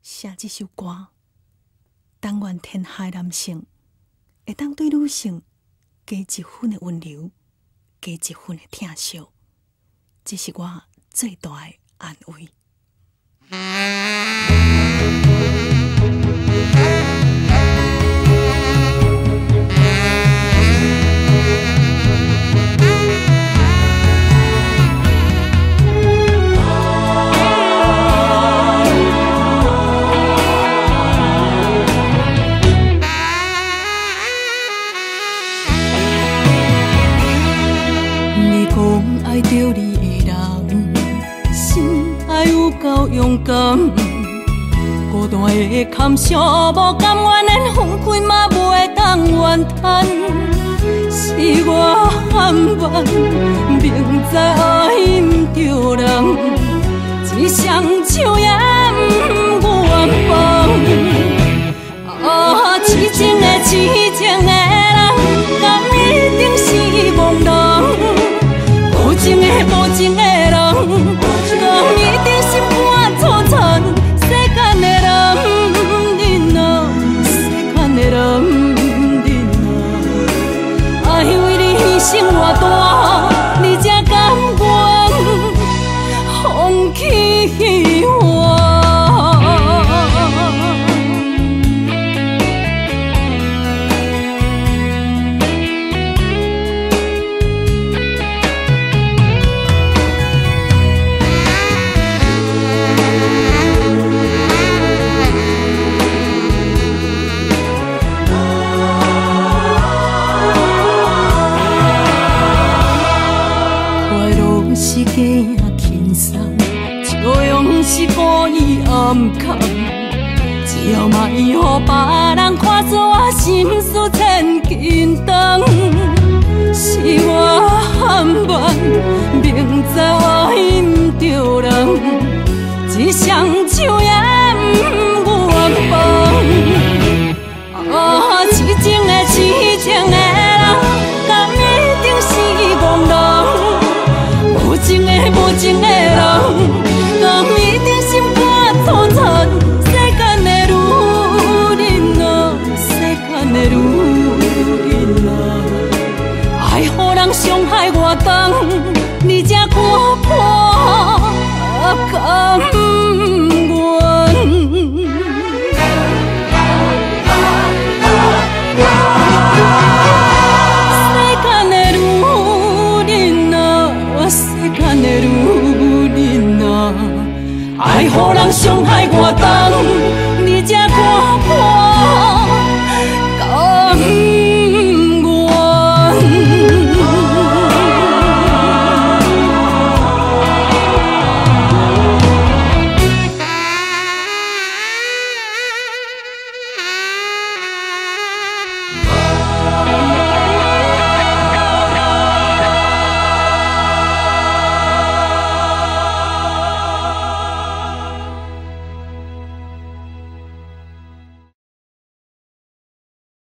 写这首歌，但愿天下的男性会当对女性加一分的温柔，加一分的疼惜，这是我最大的安慰。爱着你的人，心爱有够勇敢。孤单的坎上无甘愿连分开嘛袂当怨叹。是我含慢，明知爱毋着人，一双手也不愿放。痴情的痴情的人，敢一定是懵人？无情的无情的人，讲一定心肝粗残。世间的人不忍啊，世间的人不忍啊。爱为你牺牲偌大，你才甘愿放弃我。是假轻松，笑容是故意暗藏。只要莫予别人看出我心思千斤重。是我含慢，明知我爱毋着人，一双手也